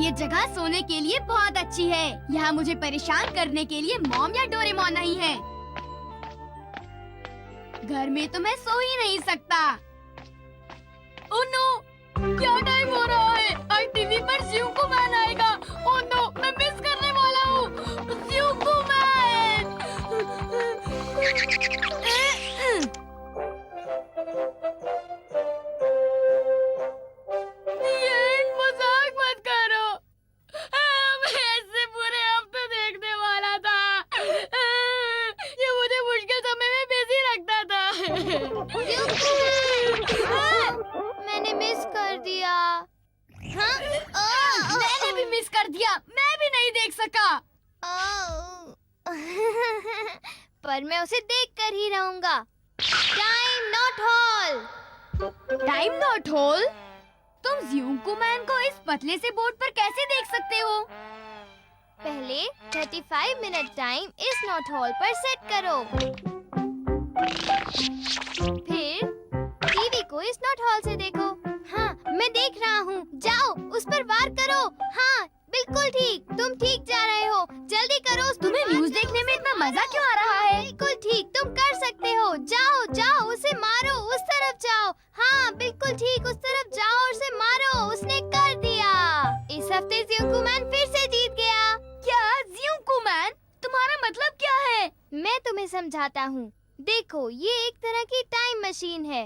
ये जगह सोने के लिए बहुत अच्छी है। यहाँ मुझे परेशान करने के लिए मॉम या डोरेमोन नहीं है। घर में तो मैं सो ही नहीं सकता। ओह नो, क्या टाइम हो रहा है? आज टीवी पर ज़िंगू मैन आएगा। ओह नो, मैं मिस करने वाला हूँ। ज़िंगू मैन। ये मजाक मत करो। मैं ऐसे पूरे हफ्ते देखने वाला था। ये मुझे मुश्किल समय में बिजी रखता था। मैंने मिस कर दिया। हाँ? मैंने भी मिस कर दिया। मैं भी नहीं देख सका। पर मैं उसे देख कर ही रहूंगा। Time not hole. Time not hole? तुम ज़िंगू मैन को इस पतले से बोर्ड पर कैसे देख सकते हो? पहले 35 मिनट टाइम इस नॉट हॉल पर सेट करो। फिर टीवी को इस नॉट हॉल से देखो। हाँ, मैं देख रहा हूँ। जाओ, उस पर वार करो। हाँ, बिल्कुल ठीक। तुम ठीक जा रहे हो। जल्दी करो। तुम्हें न्यूज़ देखने में इतना मजा क्यों आ रहा है? बिल्कुल ठीक, तुम कर सकते हो। जाओ जाओ, उसे मारो। उस तरफ जाओ। हाँ, बिल्कुल ठीक, उस तरफ जाओ और उसे मारो। उसने कर दिया। इस हफ्ते ज़िंगू मैन फिर से जीत गया। क्या ज़िंगू मैन? तुम्हारा मतलब क्या है? मैं तुम्हें समझाता हूँ। देखो, ये एक तरह की टाइम मशीन है।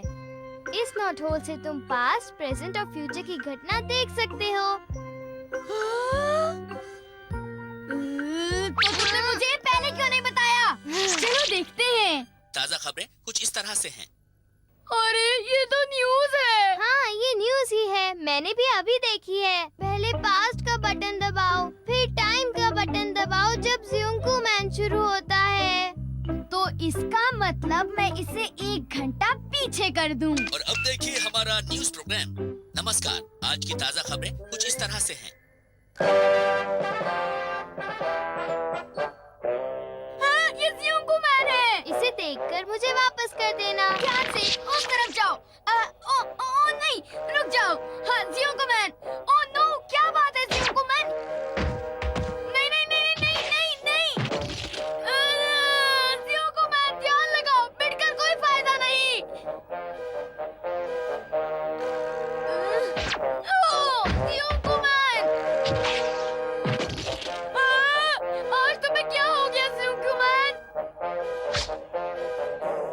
इस नॉट होल से तुम पास्ट, प्रेजेंट और फ्यूचर की घटना देख सकते हो। तो तुमने मुझे पहले क्यों नहीं बताया? चलो देखते हैं। ताज़ा खबरें कुछ इस तरह से हैं। अरे ये तो न्यूज़ है। हाँ, ये न्यूज़ ही है। मैंने भी अभी देखी है। पहले पास्ट का बटन दबाओ, फिर टाइम का बटन दबाओ जब ज़िंगू मैन शुरू होता है। तो इसका मतलब मैं इसे 1 घंटा पीछे कर दूं। और अब देखिए हमारा न्यूज़ प्रोग्राम। नमस्कार, आज की ताज़ा खबरें कुछ इस तरह से हैं। हाँ, ये ज़िंगू मैन है। इसे देखकर मुझे वापस कर देना। ध्यान से उस तरफ जाओ। ओ नहीं, रुक जाओ। हाँ, ज़िंगू मैन। ओह नो, क्या बात है ज़िंगू मैन? नहीं नहीं नहीं नहीं नहीं नहीं। ज़िंगू मैन, ध्यान लगाओ। मिटकर कोई फायदा नहीं। ओह, ज़िंगू मैन। आज तुम्हें क्या हो गया ज़िंगू मैन?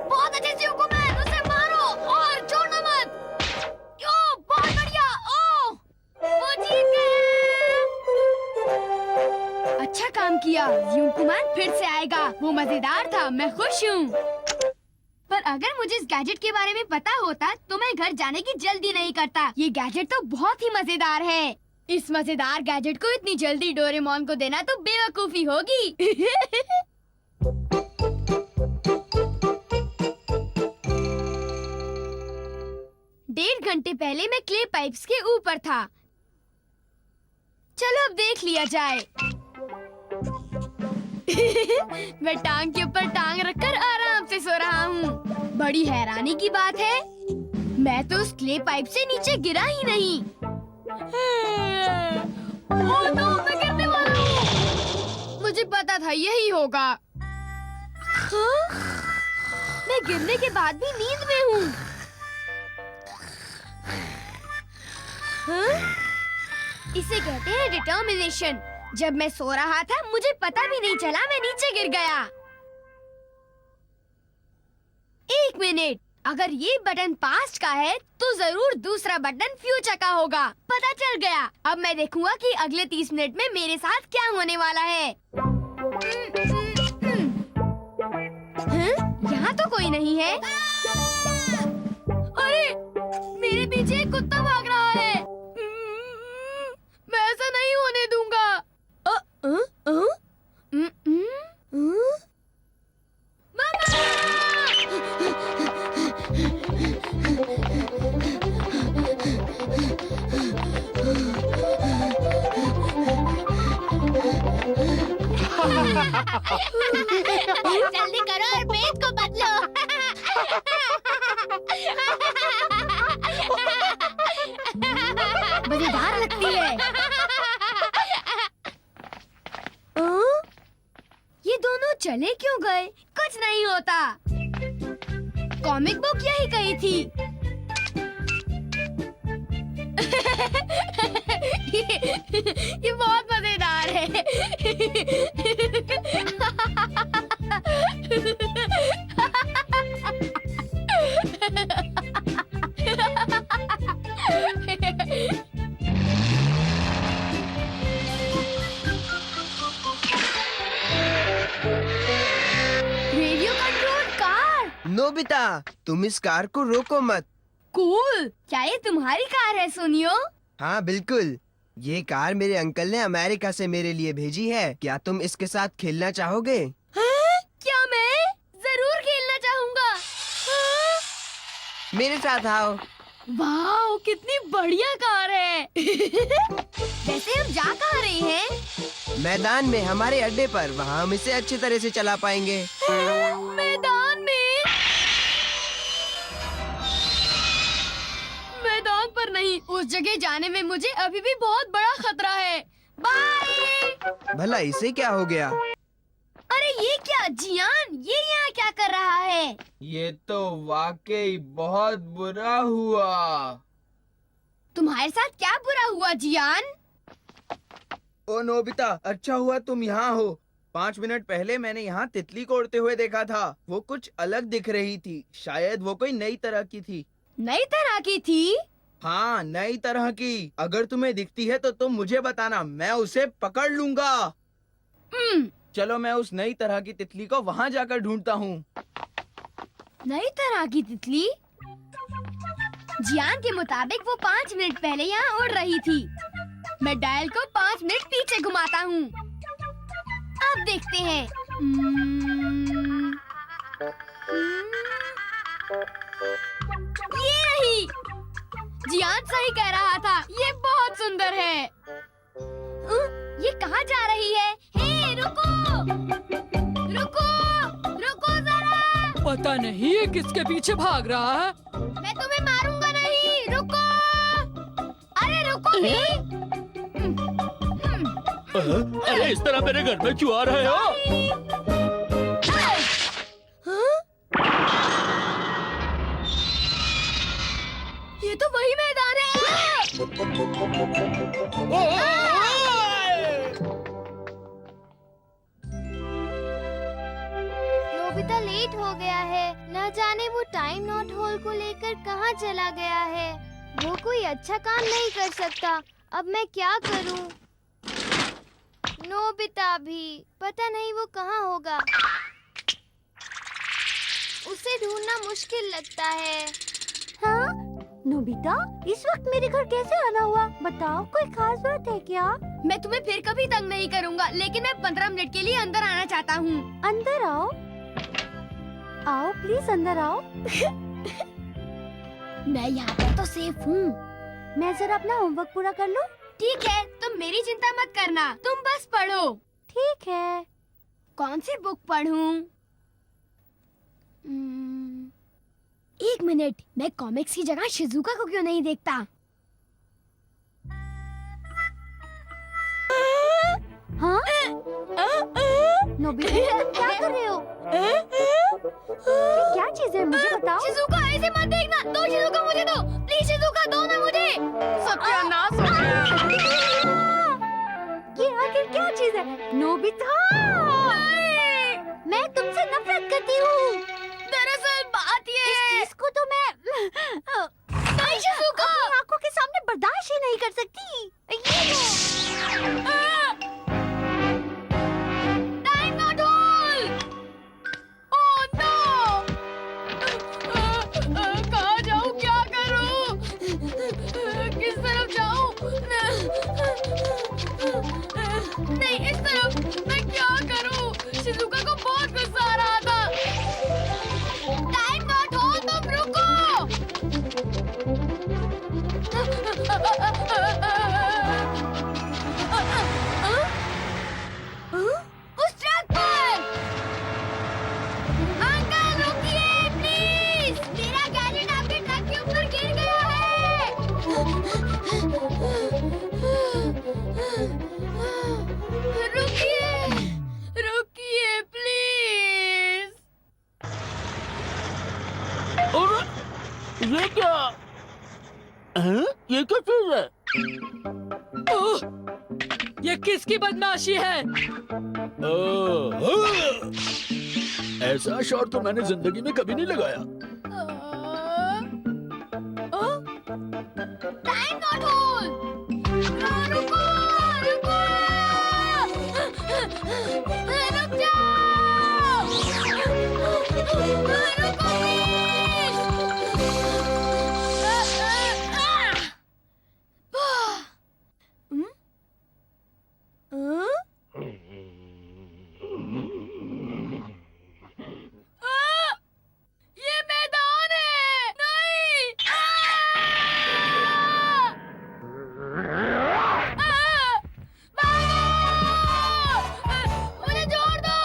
बहुत अच्छे ज़िंगू मैन, उसे मारो और छोड़ो मत। ओह, बहुत बढ़िया। ओह, वो जीत गए। अच्छा काम किया। ज़िंगू मैन फिर से आएगा। वो मजेदार था। मैं खुश हूँ। पर अगर मुझे इस गैजेट के बारे में पता होता तो मैं घर जाने की जल्दी नहीं करता। ये गैजेट तो बहुत ही मजेदार है। इस मजेदार गैजेट को इतनी जल्दी डोरेमोन को देना तो बेवकूफी होगी। 1.5 घंटे पहले मैं क्ले पाइप्स के ऊपर था। चलो अब देख लिया जाए। मैं टांग के ऊपर टांग रखकर आराम से सो रहा हूँ। बड़ी हैरानी की बात है, मैं तो उस क्ले पाइप से नीचे गिरा ही नहीं। ओह नो, मैं गिरने वाला हूँ। मुझे पता था यही होगा। हाँ? मैं गिरने के बाद भी नींद में हूँ। हाँ? इसे कहते हैं डिटर्मिनेशन। जब मैं सो रहा था मुझे पता भी नहीं चला मैं नीचे गिर गया। 1 मिनट, अगर ये बटन पास्ट का है तो जरूर दूसरा बटन फ्यूचर का होगा। पता चल गया। अब मैं देखूंगा कि अगले 30 मिनट में मेरे साथ क्या होने वाला है। यहाँ तो कोई नहीं है। अरे, मेरे पीछे एक कुत्ता भाग रहा है। मैं ऐसा नहीं होने दूंगा। जल्दी करो और पेट को बदलो। मजेदार लगती है। चले क्यों गए? कुछ नहीं होता। कॉमिक बुक यही कही थी। ये बहुत मजेदार है। Radio control car. नोबिता, तुम इस कार को रोको मत। कूल। क्या ये तुम्हारी कार है सुनियो? हाँ बिल्कुल, ये कार मेरे अंकल ने अमेरिका से मेरे लिए भेजी है। क्या तुम इसके साथ खेलना चाहोगे? हाँ? क्या मैं जरूर खेलना चाहूँगा। हाँ? मेरे साथ आओ। वाह, कितनी बढ़िया कार है। वैसे हम जा कहाँ रहे हैं? मैदान में, हमारे अड्डे पर। वहाँ हम इसे अच्छी तरह से चला पाएंगे। मैदान में? मैदान पर नहीं, उस जगह जाने में मुझे अभी भी बहुत बड़ा खतरा है। बाय। भला इसे क्या हो गया? अरे ये क्या जियान, ये यहाँ क्या कर रहा है? ये तो वाकई बहुत बुरा हुआ। तुम्हारे साथ क्या बुरा हुआ जियान? ओ नोबिता, अच्छा हुआ तुम यहाँ हो। 5 मिनट पहले मैंने यहाँ तितली को उड़ते हुए देखा था। वो कुछ अलग दिख रही थी। शायद वो कोई नई तरह की थी। नई तरह की थी? हाँ, नई तरह की। अगर तुम्हें दिखती है तो तुम मुझे बताना, मैं उसे पकड़ लूंगा। चलो मैं उस नई तरह की तितली को वहाँ जाकर ढूंढता हूँ। नई तरह की तितली? जियान के मुताबिक वो 5 मिनट पहले यहाँ उड़ रही थी। मैं डायल को 5 मिनट पीछे घुमाता हूँ। अब देखते हैं। ये रही। जियान सही कह रहा था, ये बहुत सुंदर है। ये कहाँ जा रही है? हे, रुको! रुको! रुको जरा! पता नहीं ये किसके पीछे भाग रहा है। मैं तुम्हें मारूंगा नहीं। रुको! अरे रुको भी! अरे इस तरह मेरे घर में क्यों आ रहे हो? ये तो वही मैदान है। नोबिता लेट हो गया है। न जाने वो टाइम नॉट होल को लेकर कहाँ चला गया है। वो कोई अच्छा काम नहीं कर सकता। अब मैं क्या करूं? नोबिता भी पता नहीं वो कहाँ होगा। उसे ढूंढना मुश्किल लगता है। हाँ? नोबिता, इस वक्त मेरे घर कैसे आना हुआ? बताओ, कोई खास बात है क्या? मैं तुम्हें फिर कभी तंग नहीं करूंगा, लेकिन मैं 15 मिनट के लिए अंदर आना चाहता हूँ। अंदर आओ। आओ प्लीज, अंदर आओ। मैं यहाँ पर तो सेफ हूँ। मैं जरा अपना होमवर्क पूरा कर लूं? ठीक है, तुम मेरी चिंता मत करना, तुम बस पढ़ो। ठीक है। कौन सी बुक पढूं? 1 मिनट, मैं कॉमिक्स की जगह शिजुका को क्यों नहीं देखता? हाँ? नोबिता, तुम क्या कर रहे हो? ये क्या चीज है, मुझे बताओ। शिजुका, ऐसे मत देखना। दो शिजुका मुझे दो, प्लीज शिजुका, दो ना मुझे। सत्यानाश हो गया। ये आखिर क्या चीज है? नोबिता, मैं तुमसे नफरत करती हूँ। दरअसल बात ये है। इसको तो मैं नहीं शिजुका, अपनी आंखों के सामने बर्दाश्त ही नहीं कर सकती। ये लो। टाइम नॉट होल। Oh no! कहाँ जाऊँ, क्या करूँ? किस तरफ जाऊँ? नहीं, इस तरफ। मैं क्या करूँ? शिजुका को बहुत गुस्सा आ रहा था। टाइम नॉट होल, तुम रुको। उस ट्रक पर! अंकल रुकिए प्लीज! मेरा गैजेट आपके ट्रक के ऊपर गिर गया है। रुकिए! ये क्या? हैं? ये क्या चीज है? ओह, ये किसकी बदमाशी है? ऐसा शॉट तो मैंने जिंदगी में कभी नहीं लगाया। Time not hole. रुको, रुको, रुक जाओ। रुको ये मैदान है। नहीं। मुझे छोड़ दो,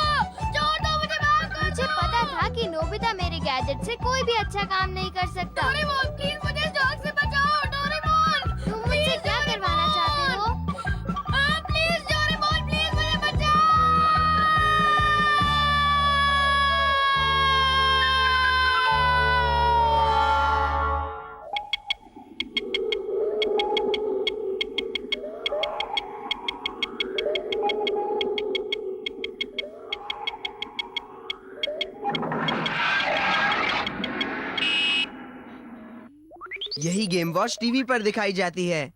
मुझे माफ कर मुझे पता था कि नोबिता मेरे गैजेट से कोई भी अच्छा काम नहीं कर सकता। डोरेमोन प्लीज मुझे जॉक से बचाओ। डोरेमोन तुम मुझसे क्या करवाना चाहते हो? प्लीज डोरेमोन प्लीज मुझे बचाओ। यही गेम वॉच टीवी पर दिखाई जाती है।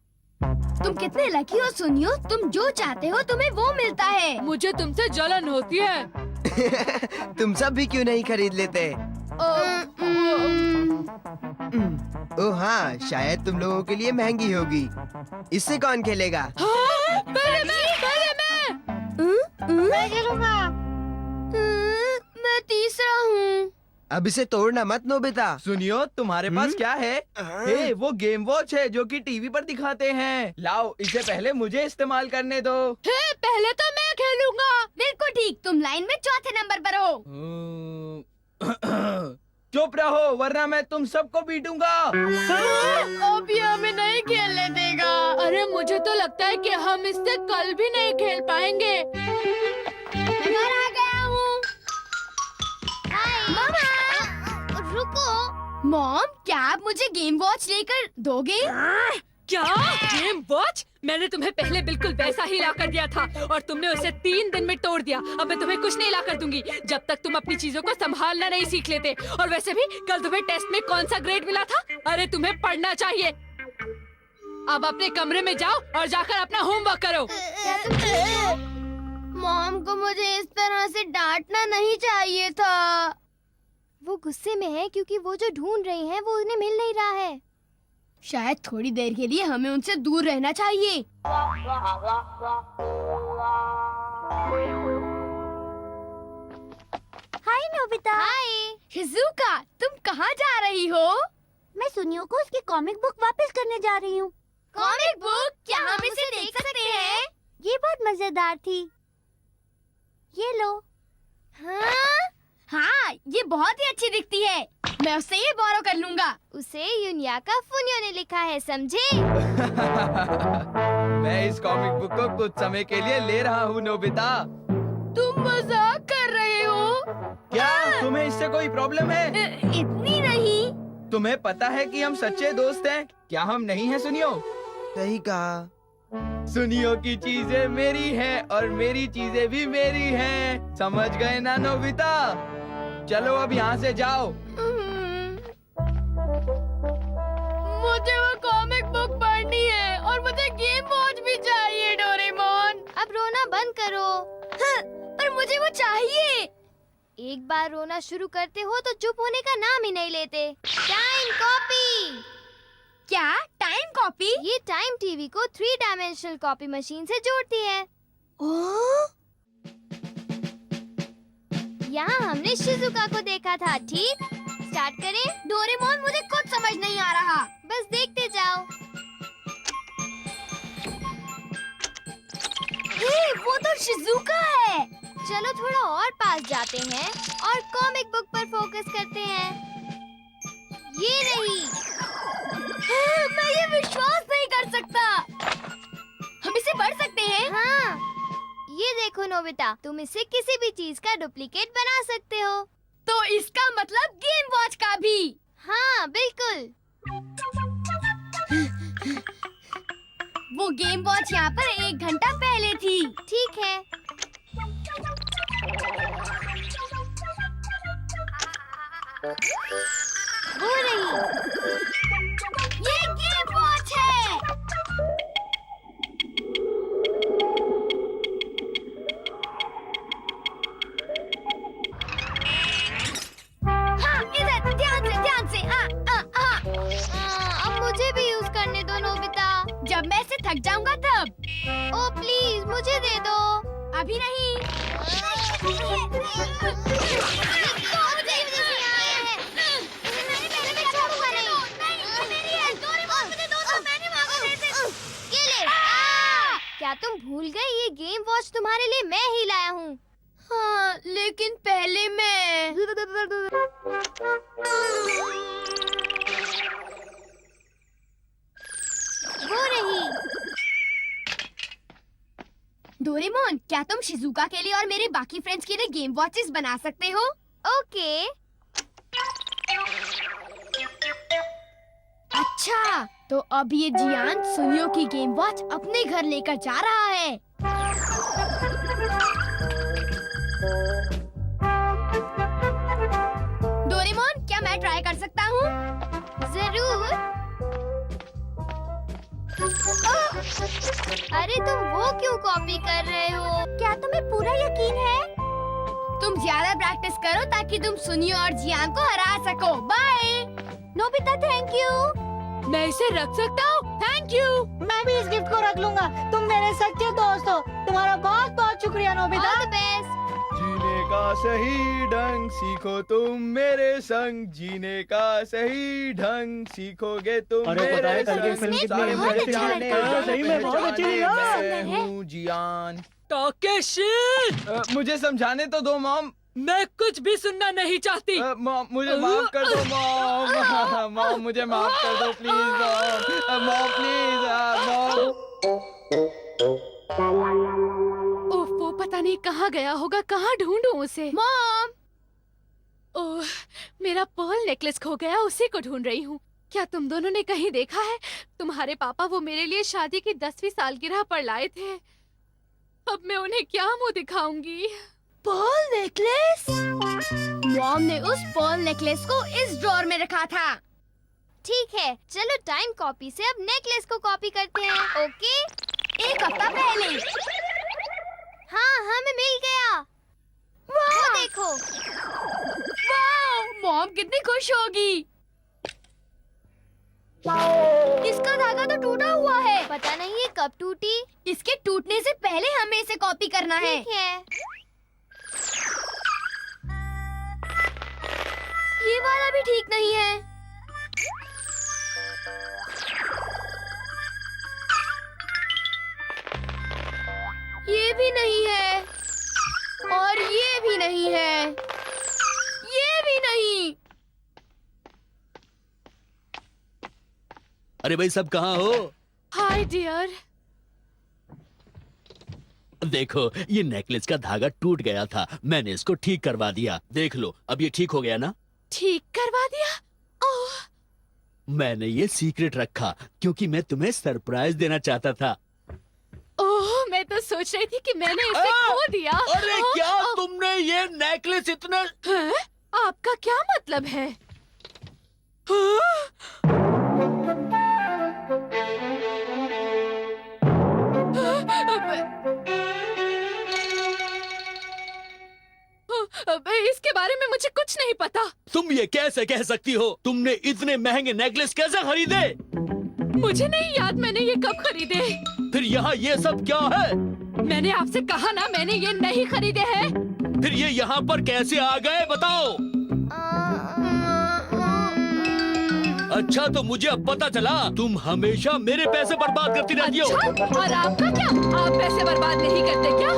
तुम कितने लकी हो सुनियो, तुम जो चाहते हो तुम्हें वो मिलता है। मुझे तुमसे जलन होती है। तुम सब भी क्यों नहीं खरीद लेते? ओह हाँ, शायद तुम लोगों के लिए महंगी होगी। इससे कौन खेलेगा? हाँ, पहले मैं। मैं खेलूंगा। मैं तीसरा हूँ। अब इसे तोड़ना मत नोबिता। सुनियो, तुम्हारे पास क्या है? हे, वो गेम वॉच है जो कि टीवी पर दिखाते हैं। लाओ, इसे पहले मुझे इस्तेमाल करने दो। पहले तो मैं खेलूंगा। बिल्कुल ठीक, तुम लाइन में चौथे नंबर पर हो। चुप रहो वरना मैं तुम सबको पीटूंगा। अब ये हमें नहीं खेलने देगा। अरे मुझे तो लगता है कि हम इससे कल भी नहीं खेल पाएंगे। मैं घर आ गया हूँ। हाय मामा। रुको। मॉम, क्या आप मुझे गेम वॉच लेकर दोगे? क्या गेम वॉच? मैंने तुम्हें पहले बिल्कुल वैसा ही ला कर दिया था और तुमने उसे 3 दिन में तोड़ दिया। अब मैं तुम्हें कुछ नहीं ला कर दूंगी जब तक तुम अपनी चीजों को संभालना नहीं सीख लेते। और वैसे भी कल तुम्हें टेस्ट में कौन सा ग्रेड मिला था? अरे तुम्हें पढ़ना चाहिए। अब अपने कमरे में जाओ और जाकर अपना होमवर्क करो। क्या तुम ठीक हो? मॉम को मुझे इस तरह से डांटना नहीं चाहिए था। वो गुस्से में है क्योंकि वो जो ढूंढ रही हैं वो उन्हें मिल नहीं रहा है। शायद थोड़ी देर के लिए हमें उनसे दूर रहना चाहिए। हाय नोबिता। हाय। शिजुका, तुम कहाँ जा रही हो? मैं सुनियो को उसकी कॉमिक बुक वापस करने जा रही हूँ। Comic book? क्या हम इसे देख सकते हैं? ये बहुत मजेदार थी। ये लो। हाँ, ये बहुत ही अच्छी दिखती है। मैं उससे ये बोरो कर लूँगा। उसे युनियाका फुनियो ने लिखा है, समझे? मैं इस कॉमिक बुक को कुछ समय के लिए ले रहा हूँ नोबिता। तुम मजाक कर रहे हो? क्या तुम्हें इससे कोई प्रॉब्लम है? इतनी नहीं। तुम्हें पता है कि हम सच्चे दोस्त हैं। क्या हम नहीं हैं सुनियो? सही कहा। सुनियो की चीजें मेरी हैं और मेरी चीजें भी मेरी हैं। समझ गए ना नोबिता? चलो अब यहाँ से जाओ। मुझे वो कॉमिक बुक पढ़नी है और मुझे गेम वॉच भी चाहिए। डोरेमोन, अब रोना बंद करो। पर मुझे वो चाहिए। एक बार रोना शुरू करते हो तो चुप होने का नाम ही नहीं लेते। Time copy. क्या टाइम कॉपी? ये टाइम टीवी को 3 डायमेंशनल कॉपी मशीन से जोड़ती है। ओह, यहाँ हमने शिजुका को देखा था, ठीक? स्टार्ट करें? डोरेमोन मुझे कुछ समझ नहीं आ रहा। बस देखते जाओ। हे, वो तो शिजुका है। चलो थोड़ा और पास जाते हैं और कॉमिक बुक पर फोकस करते हैं। ये रही। मैं ये विश्वास नहीं कर सकता। हम इसे पढ़ सकते हैं? हाँ, ये देखो नोबिता, तुम इससे किसी भी चीज का डुप्लीकेट बना सकते हो। तो इसका मतलब गेम वॉच का भी? हाँ बिल्कुल। वो गेम वॉच यहाँ पर 1 घंटा पहले थी। ठीक है। वो रही। ये गेम वॉच है। हाँ, इधर ध्यान से। अब मुझे भी यूज करने दो नोबिता। जब मैं इसे थक जाऊंगा तब। ओ प्लीज मुझे दे दो। अभी नहीं। क्या तुम भूल गए ये गेम वॉच तुम्हारे लिए मैं ही लाया हूँ। हाँ, लेकिन पहले मैं। वो रही। डोरेमोन, क्या तुम शिजुका के लिए और मेरे बाकी फ्रेंड्स के लिए गेम वॉचेस बना सकते हो? ओके। अच्छा, तो अब ये जियान सुनियो की गेम वॉच अपने घर लेकर जा रहा है। डोरेमोन, क्या मैं ट्राई कर सकता हूँ? जरूर। अरे तुम वो क्यों कॉपी कर रहे हो? क्या तुम्हें पूरा यकीन है? तुम ज्यादा प्रैक्टिस करो ताकि तुम सुनियो और जियान को हरा सको। बाय। Nobita thank you. मैं इसे रख सकता हूँ? Thank you. मैं भी इस गिफ्ट को रख लूंगा। तुम मेरे सच्चे दोस्त हो। तुम्हारा बहुत बहुत शुक्रिया नोबिता। All the best. जीने का सही ढंग सीखो तुम मेरे संग, जीने का सही ढंग सीखोगे तुम अरे पता है कल की मेरे फिल्म संग। कितनी बहुत सारे अच्छा पहचाने, लगता है। सही में बहुत अच्छी थी यार। मैं हूँ जियान। ताकेशी, मुझे समझाने तो दो मॉम। मैं कुछ भी सुनना नहीं चाहती। मॉम मुझे माफ कर दो मॉम। मॉम मुझे माफ कर दो please mom. Mom please mom. Oh, वो पता नहीं कहाँ गया होगा। कहाँ ढूंढूं उसे? मॉम, ओह, मेरा पर्ल नेकलेस खो गया, उसी को ढूंढ रही हूँ। क्या तुम दोनों ने कहीं देखा है? तुम्हारे पापा वो मेरे लिए शादी की 10वीं सालगिरह पर लाए थे। अब मैं उन्हें क्या मुंह दिखाऊंगी? Perl necklace? मॉम ने उस पर्ल नेकलेस को इस ड्रॉर में रखा था। ठीक है, चलो टाइम कॉपी से अब नेकलेस को कॉपी करते हैं। ओके। 1 हफ्ता पहले। हाँ हमें मिल गया। वो देखो। वाह, मॉम कितनी खुश होगी। इसका धागा तो टूटा हुआ है। पता नहीं ये कब टूटी। इसके टूटने से पहले हमें इसे कॉपी करना है। ठीक है। ये वाला भी ठीक नहीं है। ये भी नहीं है और ये भी नहीं है। ये भी नहीं। अरे भाई सब कहाँ हो? Hi dear. देखो ये नेकलेस का धागा टूट गया था, मैंने इसको ठीक करवा दिया। देख लो अब ये ठीक हो गया ना? ठीक करवा दिया? ओह, मैंने ये सीक्रेट रखा क्योंकि मैं तुम्हें सरप्राइज देना चाहता था। ओह, मैं तो सोच रही थी कि मैंने इसे खो दिया। अरे ओह, क्या ओह, तुमने ये नेकलेस इतना? हैं? आपका क्या मतलब है? हाँ? अब इसके बारे में मुझे कुछ नहीं पता। तुम ये कैसे कह सकती हो? तुमने इतने महंगे नेकलेस कैसे खरीदे? मुझे नहीं याद मैंने ये कब खरीदे। फिर यहाँ ये सब क्या है? मैंने आपसे कहा ना मैंने ये नहीं खरीदे हैं। फिर ये यहाँ पर कैसे आ गए बताओ? अच्छा तो मुझे अब पता चला तुम हमेशा मेरे पैसे बर्बाद करती रहती हो। अच्छा, और आपका क्या? आप पैसे बर्बाद नहीं करते क्या?